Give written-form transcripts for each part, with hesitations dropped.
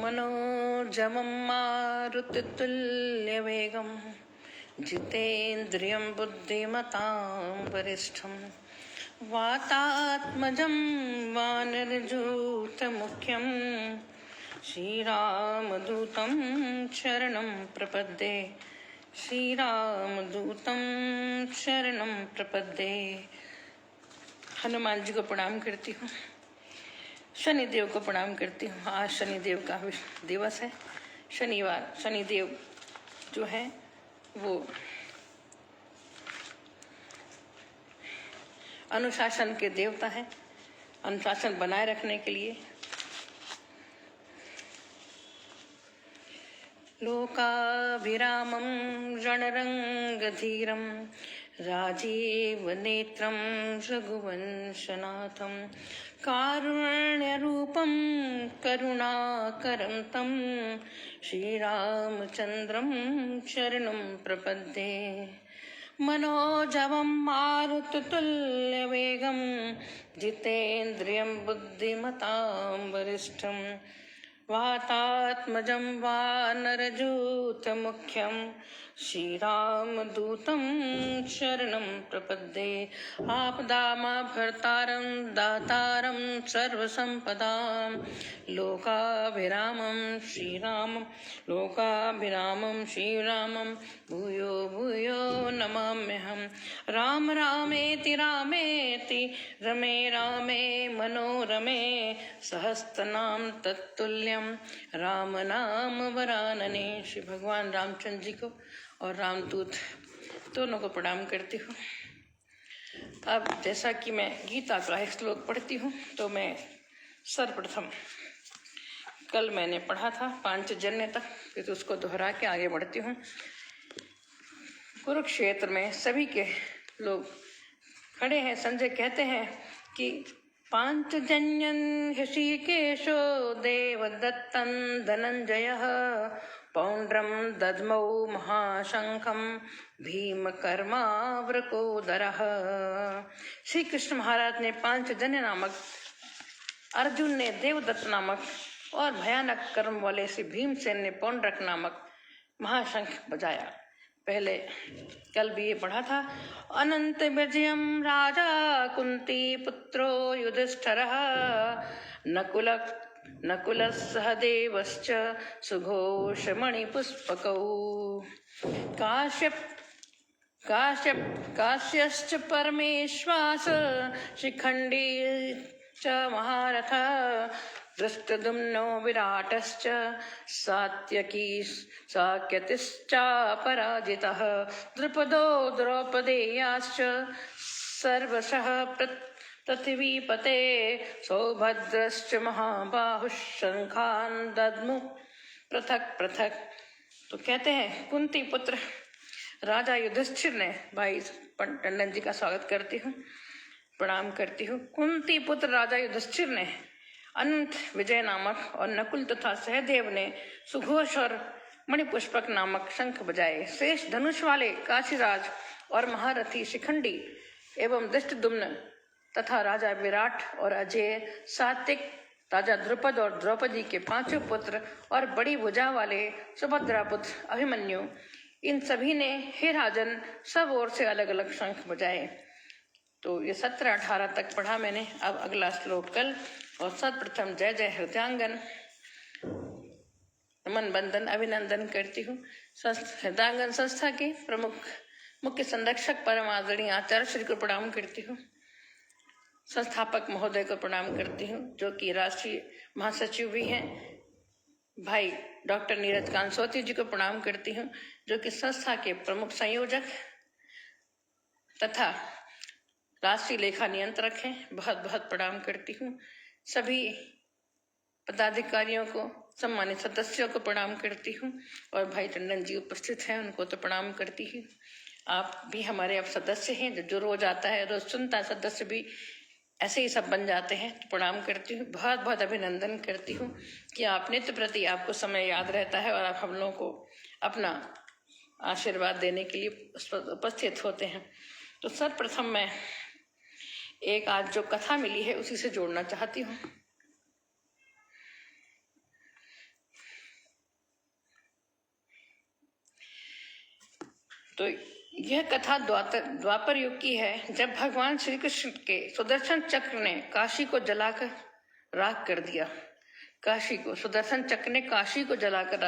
मनोजवं मारुततुल्यवेगं जितेन्द्रियं बुद्धिमतां वरिष्ठं वातात्मजं वानरयूथमुख्यं श्रीरामदूतं शरणं प्रपद्ये। श्रीरामदूतं शरणं प्रपद्ये। हनुमान जी को प्रणाम करती हूँ। शनिदेव को प्रणाम करती हूँ। आज शनिदेव का दिवस है, शनिवार। शनिदेव जो है वो अनुशासन के देवता है। अनुशासन बनाए रखने के लिए लोकाभिरामं रणरंगधीरं राजीव नेत्रं रघुवंशनाथं कारुण्यरूपं करुणाकरं तं श्रीरामचन्द्रं शरणं प्रपद्ये। मनोजवं मारुततुल्यवेगं जितेन्द्रियं बुद्धिमतां वरिष्ठं वातात्मजं वानरयूथमुख्यं श्रीरामदूतं शरणं प्रपद्ये। आपदामभर्तारं दातारं सर्वसम्पदां लोकाभिरामं श्रीरामं भूयो भूयो नमाम्यहम्। राम रामेति रमे रामे मनोरमे सहस्रनाम तत्तुल्यं राम नाम वरानने। श्री भगवान रामचंद्र जी को और रामदूत दोनों को प्रणाम करती हूँ। अब जैसा कि मैं गीता का एक श्लोक पढ़ती हूँ, तो मैं सर्वप्रथम कल मैंने पढ़ा था पांचजन्य तक, फिर उसको दोहरा के आगे बढ़ती हूँ। कुरुक्षेत्र में सभी के लोग खड़े हैं। संजय कहते हैं कि पांचजन्यं ऋषिकेशो देवदत्तं धनंजयः पौंड्रं दद्मौ महाशंखं भीमकर्मावृकोदरः। श्री कृष्ण महाराज ने पांचजन्य नामक, अर्जुन ने देवदत्त नामक और भयानक कर्म वाले श्री भीमसेन ने पौंड्रक नामक महाशंख बजाया। पहले कल भी ये पढ़ा था। अनंत विजयम राजा कुंती पुत्रो युधिष्ठिरः नकुल सहदेवश्च सुघोषमणिपुष्पकौ काश्यश्च परमेश्वास शिखंडी च महारथ दृष्टद्युम्नो विराटश्च सात्यकिश्चापराजितः द्रुपदो द्रौपदेयाश्च सर्वशः पृथ्वीपते सौभद्रश्च महाबाहुः शंखान् दद्मु पृथक पृथक। तो कहते हैं कुंती पुत्र राजा युधिष्ठिर ने, भाई टंडन जी का स्वागत करती हूँ, प्रणाम करती हूँ। कुंती पुत्र राजा युधिष्ठिर ने अनंत विजय नामक और नकुल तथा सहदेव ने सुघोष और मणिपुष्पक नामक शंख बजाए। शेष धनुष वाले काशीराज और महारथी शिखंडी एवं दृष्टद्युम्न तथा राजा विराट और अजय, सात्विक राजा द्रुपद और द्रौपदी के पांचों पुत्र और बड़ी भुजा वाले सुभद्रा पुत्र अभिमन्यु, इन सभी ने हे राजन सब ओर से अलग अलग शंख बजाए। तो ये 17-18 तक पढ़ा मैंने। अब अगला श्लोक कल। और सर्वप्रथम जय जय हृदयांगन मन बंधन अभिनंदन करती हूँ। हृदयांगन संस्था के प्रमुख मुख्य संरक्षक परम आदरणीय आचार्य श्री को प्रणाम करती हूँ। संस्थापक महोदय को प्रणाम करती हूँ, जो कि राष्ट्रीय महासचिव भी हैं। भाई डॉक्टर नीरज कांसोती जी को प्रणाम करती हूँ, जो कि संस्था के प्रमुख संयोजक तथा राष्ट्रीय लेखा नियंत्रक हैं। बहुत बहुत प्रणाम करती हूँ। सभी पदाधिकारियों को, सम्मानित सदस्यों को प्रणाम करती हूँ। और भाई टंडन जी उपस्थित हैं, उनको तो प्रणाम करती हूँ। आप भी हमारे अब सदस्य हैं। जो रोज आता है, रोज सुनता है, सदस्य भी ऐसे ही सब बन जाते हैं। तो प्रणाम करती हूँ। बहुत बहुत अभिनंदन करती हूँ कि आप नित्य प्रति आपको समय याद रहता है और आप हम लोगों को अपना आशीर्वाद देने के लिए उपस्थित होते हैं। तो सर्वप्रथम मैं एक आज जो कथा मिली है उसी से जोड़ना चाहती हूँ। तो यह कथा द्वापर युग की है, जब भगवान श्री कृष्ण के सुदर्शन चक्र ने काशी को जलाकर राख कर दिया। सुदर्शन चक्र ने काशी को जलाकर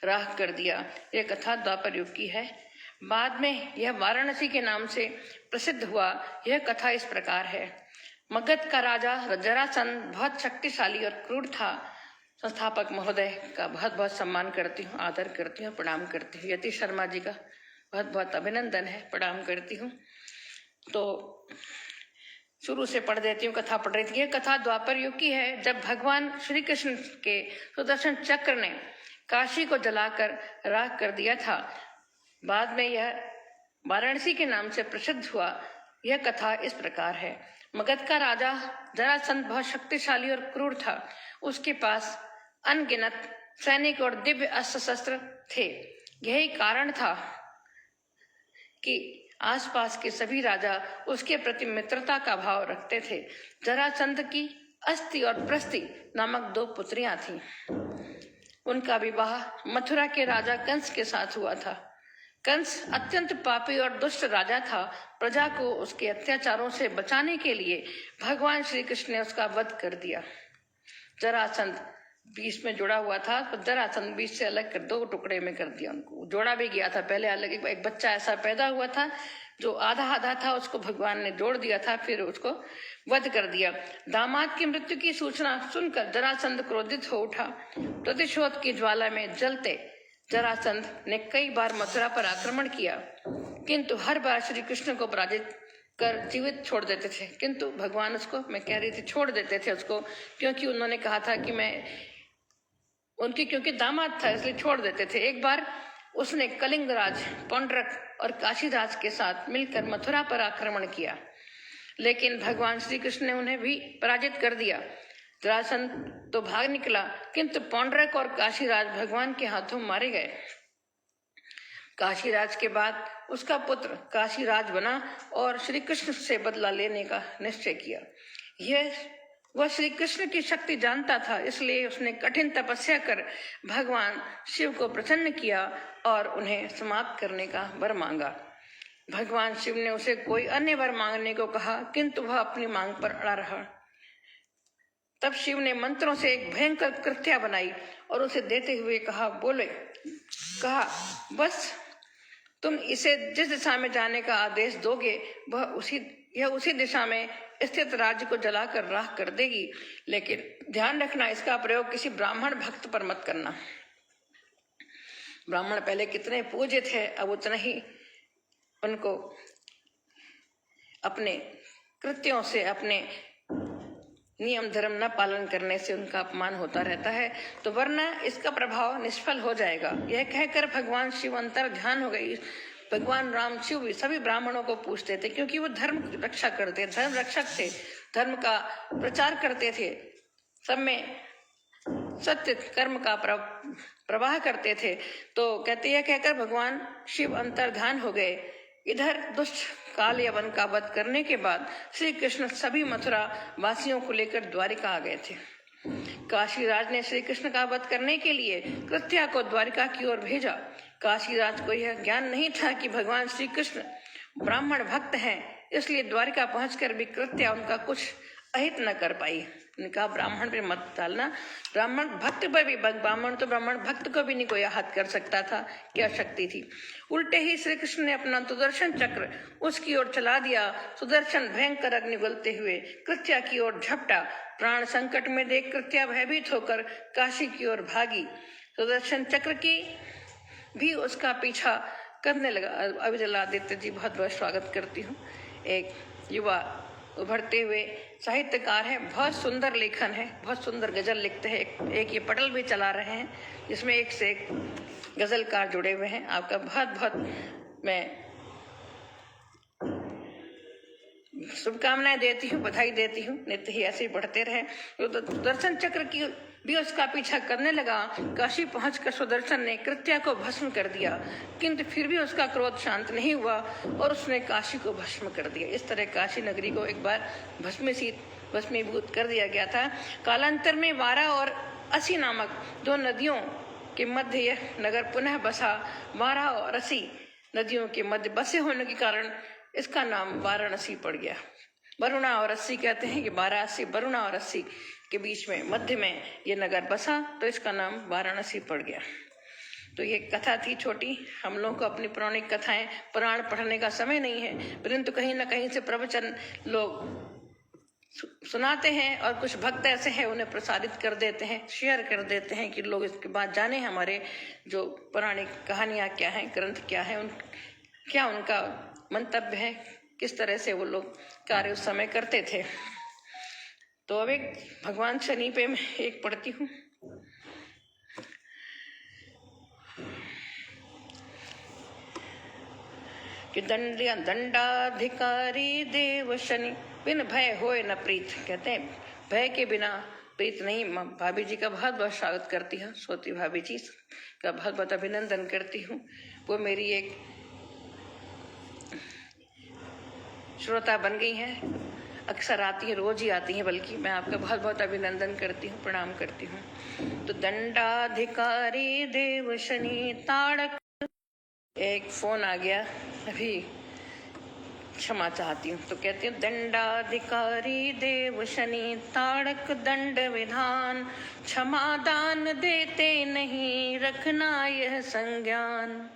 राख कर दिया। यह कथा द्वापर युग की है। बाद में यह वाराणसी के नाम से प्रसिद्ध हुआ। यह कथा इस प्रकार है। मगध का राजा जरासंध बहुत शक्तिशाली और क्रूर था। संस्थापक महोदय का बहुत बहुत सम्मान करती हूँ, आदर करती हूँ, प्रणाम करती हूँ। यति शर्मा जी का बहुत बहुत अभिनंदन है, प्रणाम करती हूँ। तो शुरू से पढ़ देती हूँ, कथा पढ़ रही थी। यह कथा द्वापर युग की है, जब भगवान श्री कृष्ण के सुदर्शन चक्र ने काशी को जलाकर राख कर दिया था। बाद में यह वाराणसी के नाम से प्रसिद्ध हुआ। यह कथा इस प्रकार है। मगध का राजा जरासंध बहुत शक्तिशाली और क्रूर था। उसके पास अनगिनत सैनिक और दिव्य अस्त्र शस्त्र थे। यही कारण था कि आसपास के सभी राजा उसके प्रति मित्रता का भाव रखते थे। जरासंध की अस्ति और प्रस्ति नामक 2 पुत्रियां थीं। उनका विवाह मथुरा के राजा कंस के साथ हुआ था। कंस अत्यंत पापी और दुष्ट राजा था। प्रजा को उसके अत्याचारों से बचाने के लिए भगवान श्री कृष्ण ने उसका वध कर दिया। जरासंध बीच में जुड़ा हुआ था, तो जरासंध बीच से अलग कर 2 टुकड़े में कर दिया। उनको जोड़ा भी गया था पहले अलग। एक बच्चा ऐसा पैदा हुआ था जो आधा आधा था, उसको भगवान ने जोड़ दिया था, फिर उसको वध कर दिया। दामाद की मृत्यु की सूचना सुनकर जरासंध क्रोधित हो उठा। प्रतिशोध की ज्वाला में जलते जरासंध ने कई बार मथुरा पर आक्रमण किया, किंतु हर बार श्री कृष्ण को पराजित कर जीवित छोड़ देते थे। किंतु भगवान उसको, मैं कह रही थी, छोड़ देते थे उसको, क्योंकि उन्होंने कहा था कि क्योंकि दामाद था इसलिए छोड़ देते थे। एक बार उसने कलिंगराज, पौंड्रक और काशीराज के साथ मिलकर मथुरा पर आक्रमण किया, लेकिन भगवान श्री कृष्ण ने उन्हें भी पराजित कर दिया। जरासंध तो भाग निकला, किंतु पौंड्रक और काशीराज भगवान के हाथों मारे गए। काशीराज के बाद उसका पुत्र काशीराज बना और श्री कृष्ण से बदला लेने का निश्चय किया। वह श्री कृष्ण की शक्ति जानता था, इसलिए उसने कठिन तपस्या कर भगवान शिव को प्रसन्न किया और उन्हें समाप्त करने का वर मांगा। भगवान शिव ने उसे कोई अन्य वर मांगने को कहा, किंतु वह अपनी मांग पर अड़ा रहा। तब शिव ने मंत्रों से एक भयंकर कृत्या बनाई और उसे देते हुए कहा, बस तुम इसे जिस दिशा में जाने का आदेश दोगे यह उसी दिशा में स्थित राज्य को जलाकर राख कर देगी। लेकिन ध्यान रखना, इसका प्रयोग किसी ब्राह्मण भक्त पर मत करना। ब्राह्मण पहले कितने पूज्य थे, अब उतना ही उनको अपने कृत्यों से, अपने नियम धर्म न पालन करने से उनका अपमान होता रहता है, तो वरना इसका प्रभाव निष्फल हो जाएगा। यह कहकर भगवान शिव अंतर ध्यान हो गई। भगवान राम, शिव भी सभी ब्राह्मणों को पूछते थे, क्योंकि वो धर्म रक्षा करते, धर्म रक्षक थे, धर्म का प्रचार करते थे, सब में सत्य कर्म का प्रवाह करते थे। तो कहते, यह कहकर भगवान शिव अंतर्ध्यान हो गए। इधर दुष्ट काल यवन का वध करने के बाद श्री कृष्ण सभी मथुरा वासियों को लेकर द्वारिका आ गए थे। काशीराज ने श्री कृष्ण का वध करने के लिए कृत्या को द्वारिका की ओर भेजा। काशीराज को यह ज्ञान नहीं था कि भगवान श्री कृष्ण ब्राह्मण भक्त हैं, इसलिए द्वारिका पहुंचकर भी कृत्या उनका कुछ अहित न कर पाई। उनका ब्राह्मण पे मत डालना, ब्राह्मण भक्त पर भी, ब्राह्मण तो ब्राह्मण भक्त को भी नहीं कोई आहत कर सकता था, क्या शक्ति थी। उल्टे ही श्री कृष्ण ने अपना सुदर्शन चक्र उसकी ओर चला दिया। सुदर्शन भयंकर अग्नि उगलते हुए कृत्या की ओर झपटा। प्राण संकट में देख कृत्या भयभीत होकर काशी की ओर भागी। सुदर्शन चक्र की भी उसका पीछा करने लगा। अविचलादित्य जी बहुत बहुत स्वागत करती हूँ। एक युवा उभरते हुए साहित्यकार है, बहुत सुंदर लेखन है, बहुत सुंदर गजल लिखते हैं। एक ये पटल भी चला रहे हैं जिसमें एक से एक गजलकार जुड़े हुए हैं। आपका बहुत बहुत मैं शुभकामनाएं देती हूँ, बधाई देती हूँ। नित्य ही ऐसे ही बढ़ते रहे। तो सुदर्शन चक्र की भी उसका पीछा करने लगा। काशी पहुंचकर सुदर्शन ने कृत्या को भस्म कर दिया, किंतु फिर भी उसका क्रोध शांत नहीं हुआ और उसने काशी को भस्म कर दिया। इस तरह काशी नगरी को एक बार भस्मीभूत कर दिया गया था। कालांतर में वारा और असी नामक 2 नदियों के मध्य यह नगर पुनः बसा। वारा और असी नदियों के मध्य बसे होने के कारण इसका नाम वाराणसी पड़ गया। वरुणा और अस्सी कहते हैं कि वाराणसी, वरुणा और अस्सी के बीच में मध्य में ये नगर बसा, तो इसका नाम वाराणसी पड़ गया। तो ये कथा थी छोटी। हम लोगों को अपनी पौराणिक कथाएं, पुराण पढ़ने का समय नहीं है, परंतु कहीं ना कहीं से प्रवचन लोग सुनाते हैं और कुछ भक्त ऐसे हैं उन्हें प्रसारित कर देते हैं, शेयर कर देते हैं कि लोग इसके बाद जाने हमारे जो पौराणिक कहानियां क्या हैं, ग्रंथ क्या है, क्या उनका मंतव्य है, किस तरह से वो लोग कार्य उस समय करते थे। तो अब एक भगवान शनि पे मैं एक पढ़ती हूँ। कि दंडाधिकारी देव शनि, बिन भय होए न प्रीत। कहते हैं भय के बिना प्रीत नहीं। भाभी जी का बहुत बहुत स्वागत करती हूँ, सोती भाभी जी का बहुत बहुत अभिनंदन करती हूँ। वो मेरी एक श्रोता बन गई हैं, अक्सर आती है, रोज ही आती है, बल्कि मैं आपका बहुत बहुत अभिनंदन करती हूँ, प्रणाम करती हूँ। तो दंडाधिकारी देव शनि ताड़क, एक फोन आ गया अभी, क्षमा चाहती हूँ। तो कहती हूँ दंडाधिकारी देव शनि ताड़क दंड विधान, क्षमा दान देते नहीं रखना यह संज्ञान।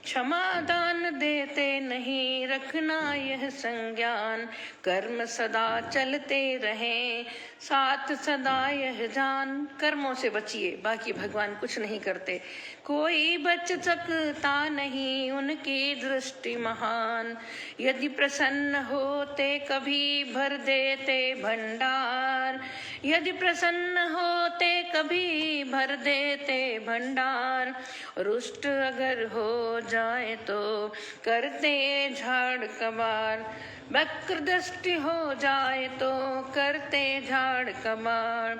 क्षमा दान देते नहीं रखना यह संज्ञान, कर्म सदा चलते रहें साथ सदा यह जान। कर्मों से बचिए, बाकी भगवान कुछ नहीं करते, कोई बच सकता नहीं उनकी दृष्टि महान। यदि प्रसन्न होते कभी भर देते भंडार, यदि प्रसन्न होते कभी भर देते भंडार। रुष्ट अगर हो जाए तो करते झाड़ कबार, वक्र दृष्टि हो जाए तो करते झाड़ कबार।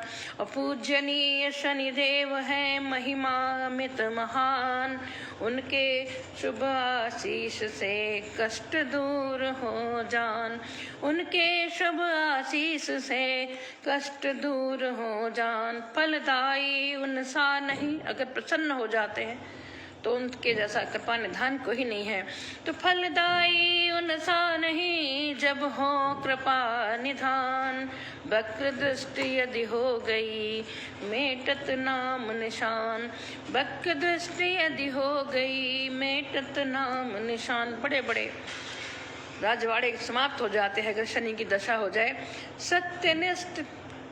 पूजनीय शनिदेव है महिमा अमित महान, उनके शुभ आशीष से कष्ट दूर हो जान। उनके शुभ आशीष से कष्ट दूर हो जान। फलदायी उनसा नहीं, अगर प्रसन्न हो जाते हैं तो उनके जैसा कृपा निधान कोई नहीं है। तो फलदायी उनसा नहीं जब हो कृपा निधान। वक्र दृष्टि यदि हो गई मेटत नाम निशान, वक्र दृष्टि यदि हो गई मेटत नाम निशान। बड़े बड़े राजवाड़े समाप्त हो जाते हैं अगर शनि की दशा हो जाए। सत्यनिष्ठ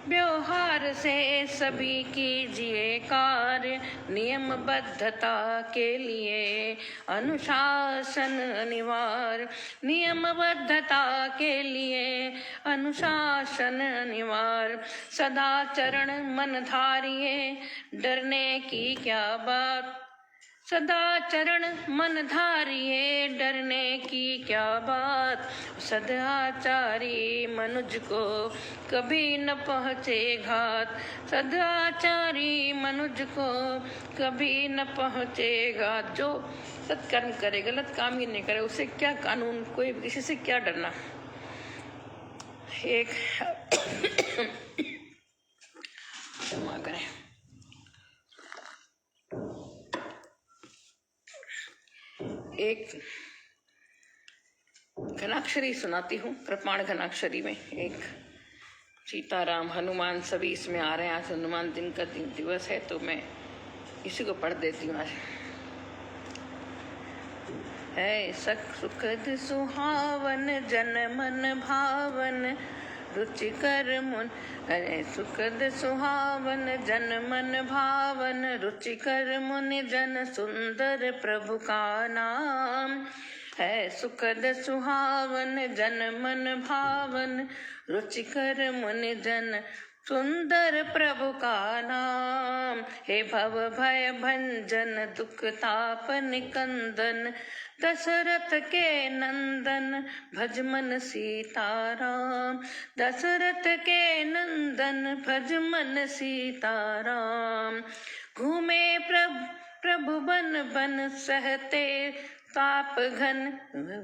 व्यवहार से सभी कीजिए कार्य, नियमबद्धता के लिए अनुशासन अनिवार्य। नियमबद्धता के लिए अनुशासन अनिवार्य। सदाचरण मन धारिये डरने की क्या बात, सदाचरण मन धारिये डरने की क्या बात। सदाचारी मनुज को कभी न पहुँचे घात, सदाचारी मनुज को कभी न पहुँचे घात। जो सत्कर्म करे, गलत काम ही नहीं करे, उसे क्या कानून, कोई किसी से क्या डरना। एक क्षमा करें, एक घनाक्षरी सुनाती हूँ। कृपाण घनाक्षरी में एक सीताराम हनुमान सभी इसमें आ रहे हैं। आज हनुमान दिन का दिवस है तो मैं इसी को पढ़ देती हूँ आज। है सुखद सुहावन जन मन भावन, रुचिकर मुन। है सुखद सुहावन जन मन भावन, रुचिकर मुनि जन सुंदर प्रभु का नाम। है सुखद सुहावन जन मन भावन, रुचिकर मुनि जन सुंदर प्रभु का नाम। हे भव भय भंजन दुख ताप निकंदन, दशरथ के नंदन भज मन सीताराम। दशरथ के नंदन भज मन सीताराम। घूमे प्रभु बन बन सहते ताप घन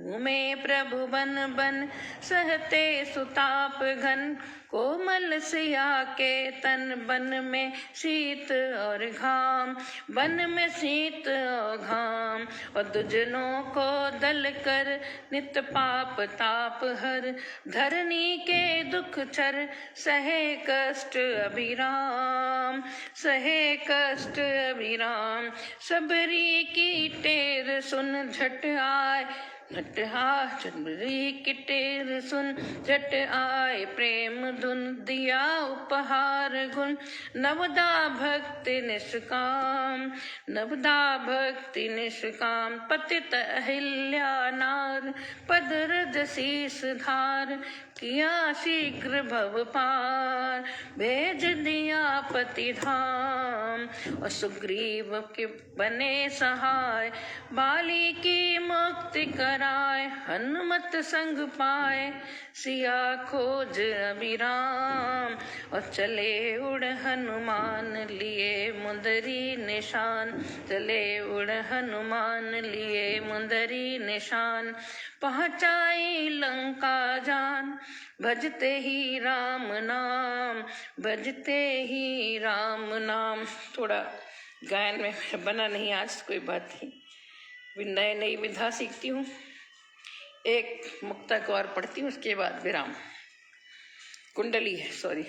घूमे प्रभु बन बन सहते सुताप घन कोमल सिया के तन बन में शीत और घाम बन में शीत और घाम और दुजनों को दल कर नित पाप ताप हर धरनी के दुख चर सहे कष्ट अभिराम सहे कष्ट अभिराम सबरी की टेर सुन झट आए सबरी की टेर सुन झट आए प्रेम धुन दिया उपहार गुण नवदा भक्ति निष्काम नवदा भक्ति निष्काम पतित अहिल्या नार पदरज शीस धार किया शीघ्र भव पार भेज दिया पति धाम और सुग्रीव के बने सहाय बाली की मुक्ति कराए हनुमत संग पाए सिया खोज अभिराम और चले उड़ हनुमान लिए मुंदरी निशान चले उड़ हनुमान लिए मुंदरी निशान पहुँचाई लंका जान भजते ही राम नाम भजते ही राम नाम। थोड़ा गायन में बना नहीं आज, कोई बात नहीं, नई नई विधा सीखती हूँ। एक मुक्तक और पढ़ती हूँ, उसके बाद विराम। कुंडली है, सॉरी,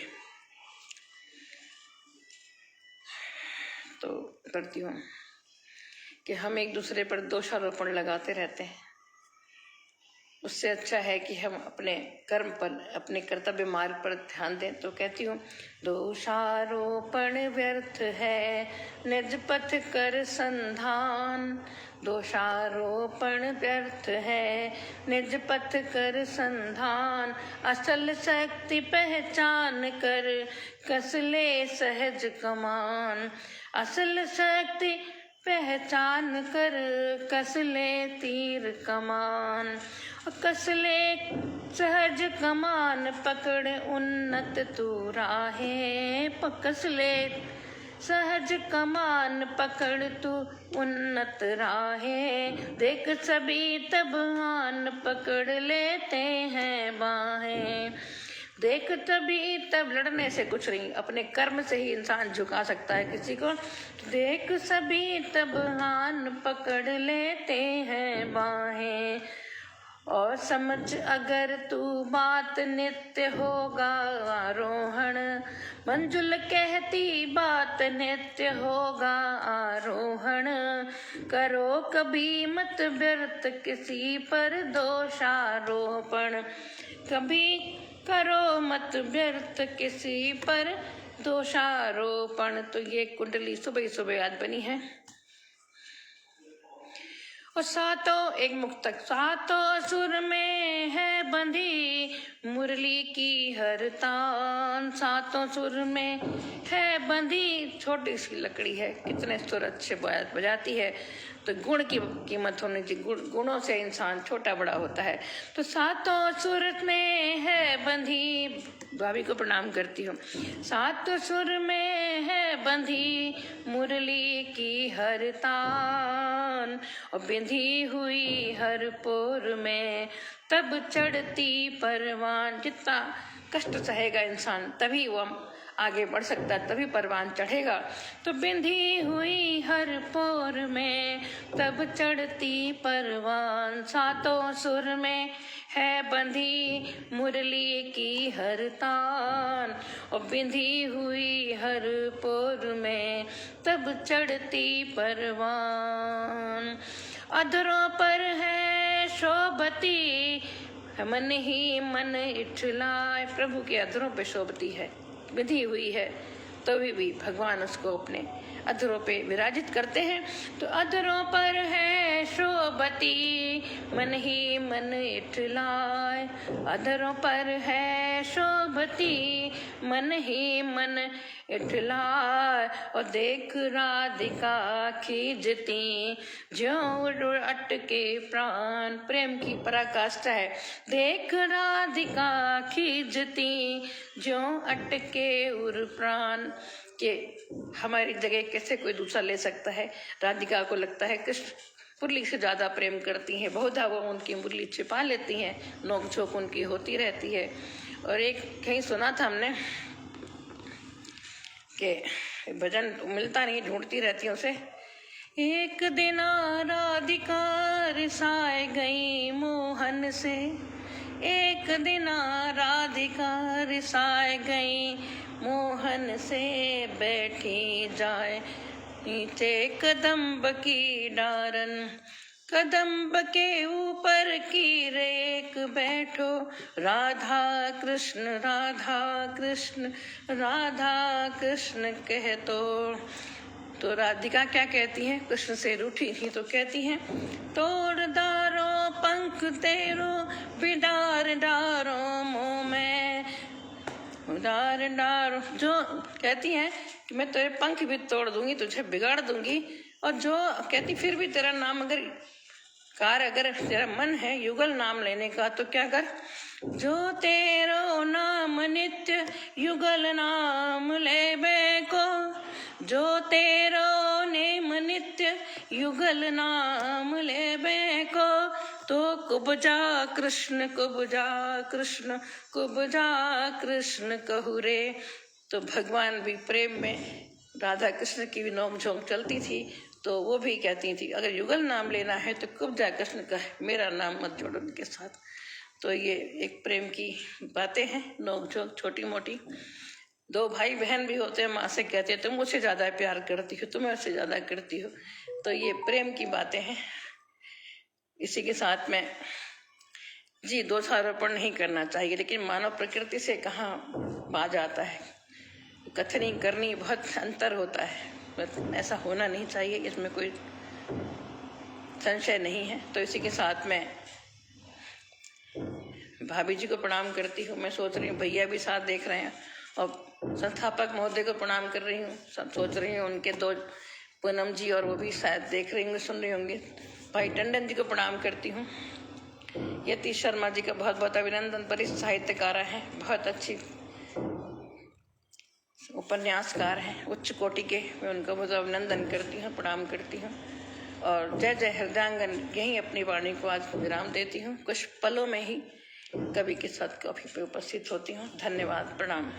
तो करती हूँ कि हम एक दूसरे पर दोषारोपण लगाते रहते हैं। उससे अच्छा है कि हम अपने कर्म पर, अपने कर्तव्य मार्ग पर ध्यान दें। तो कहती हूँ, दोषारोपण व्यर्थ है निज पथ कर संधान दोषारोपण व्यर्थ है निज पथ कर संधान असल शक्ति पहचान कर कसले सहज कमान असल शक्ति पहचान कर कसले तीर कमान कसले सहज कमान पकड़ उन्नत तू राहे कसले सहज कमान पकड़ तू उन्नत राहे देख सभी तब हान पकड़ लेते हैं बाहें देख तभी तब लड़ने से कुछ नहीं, अपने कर्म से ही इंसान झुका सकता है किसी को। देख सभी तब हान पकड़ लेते हैं बाहें और समझ अगर तू बात नित्य होगा आरोहण मंजुल कहती बात नित्य होगा आरोहण करो कभी मत व्यर्थ किसी पर दोषारोपण कभी करो मत व्यर्थ किसी पर दोषारोपण। तो ये कुंडली सुबह सुबह आज बनी है। और सातों, एक मुक्तक, सातों सुर में है बंधी मुरली की हर तान सातों सुर में है बंधी, छोटी सी लकड़ी है, कितने सुर अच्छे बजाती है। तो गुण की कीमत होनी चाहिए, गुणों से इंसान छोटा बड़ा होता है। तो सातों सुर में है बंधी, भाभी को प्रणाम करती हूँ। सातों सुर में है बंधी मुरली की हर तान और बिंधी हुई हर पोर में तब चढ़ती परवान। जितना कष्ट सहेगा इंसान तभी वो आगे बढ़ सकता है, तभी परवान चढ़ेगा। तो बिंधी हुई हर पोर में तब चढ़ती परवान सातों सुर में है बंधी मुरली की हर तान और बिंधी हुई हर पोर में तब चढ़ती परवान। अधरों पर है शोभती मन ही मन इठलाए, प्रभु के अधरों पे शोभती है, विधि हुई है, तो भी भगवान उसको अपने अधरों पे विराजित करते हैं। तो अधरों पर है शोभती मन ही मन इठलाए अधरों पर है शोभती मन ही मन इठलाए और देख राधिका खींचती ज्यों अटके प्राण। प्रेम की पराकाष्ठा है। देख राधिका खींचती ज्यों अटके उर प्राण, के हमारी जगह कैसे कोई दूसरा ले सकता है। राधिका को लगता है कृष्ण मुरली से ज्यादा प्रेम करती हैं। बहुधा वो उनकी मुरली छिपा लेती हैं, नोक झोंक उनकी होती रहती है। और एक कहीं सुना था हमने कि भजन मिलता नहीं, ढूंढती रहती हूँ उसे। एक दिन राधिका रिसाए गई मोहन से, एक दिन राधिका रिसाए गई मोहन से, बैठी जाए नीचे कदम्ब की डारन, कदम्ब के ऊपर की रेख बैठो, राधा कृष्ण राधा कृष्ण राधा कृष्ण कह तो राधिका क्या कहती हैं, कृष्ण से रूठी थी तो कहती हैं, तोड़ डारो पंख तेरो बिडार डारो मुँह में, डार डारो, जो कहती हैं कि मैं तेरे पंख भी तोड़ दूंगी, तुझे बिगाड़ दूंगी। और जो कहती फिर भी तेरा नाम अगर तेरा मन है युगल नाम लेने का तो क्या कर, जो तेरो नाम नित्य युगल नाम ले को, जो तेरो नेम नित्य युगल नाम ले को, तो कुबजा कृष्ण कुबजा कृष्ण कुबजा कृष्ण कहू रे। तो भगवान भी प्रेम में राधा कृष्ण की भी नोक झोंक चलती थी, तो वो भी कहती थी अगर युगल नाम लेना है तो कुबजा कृष्ण का, मेरा नाम मत जोड़ो उनके साथ। तो ये एक प्रेम की बातें हैं, नोक झोंक छोटी मोटी। दो भाई बहन भी होते हैं, माँ से कहते हैं तुम मुझसे ज्यादा प्यार करती हो, तुम मुझसे ज्यादा करती हो। तो ये प्रेम की बातें हैं। इसी के साथ में जी दोषारोपण नहीं करना चाहिए, लेकिन मानव प्रकृति से कहाँ आ जाता है, कथनी करनी बहुत अंतर होता है, बस ऐसा होना नहीं चाहिए, इसमें कोई संशय नहीं है। तो इसी के साथ में भाभी जी को प्रणाम करती हूँ। मैं सोच रही हूँ भैया भी साथ देख रहे हैं, और संस्थापक महोदय को प्रणाम कर रही हूँ। सोच रही हूँ उनके दो पूनम जी और वो भी शायद देख रही होंगे, सुन रही होंगी। भाई टंडन जी को प्रणाम करती हूँ। यतीश शर्मा जी का बहुत बहुत अभिनंदन, वरिष्ठ साहित्यकार हैं, बहुत अच्छी उपन्यासकार हैं, उच्च कोटि के। मैं उनका बहुत अभिनंदन करती हूँ, प्रणाम करती हूँ। और जय जय हृदयांगन, यहीं अपनी वाणी को आज विराम देती हूँ। कुछ पलों में ही कवि के साथ कॉफी पे उपस्थित होती हूँ। धन्यवाद, प्रणाम।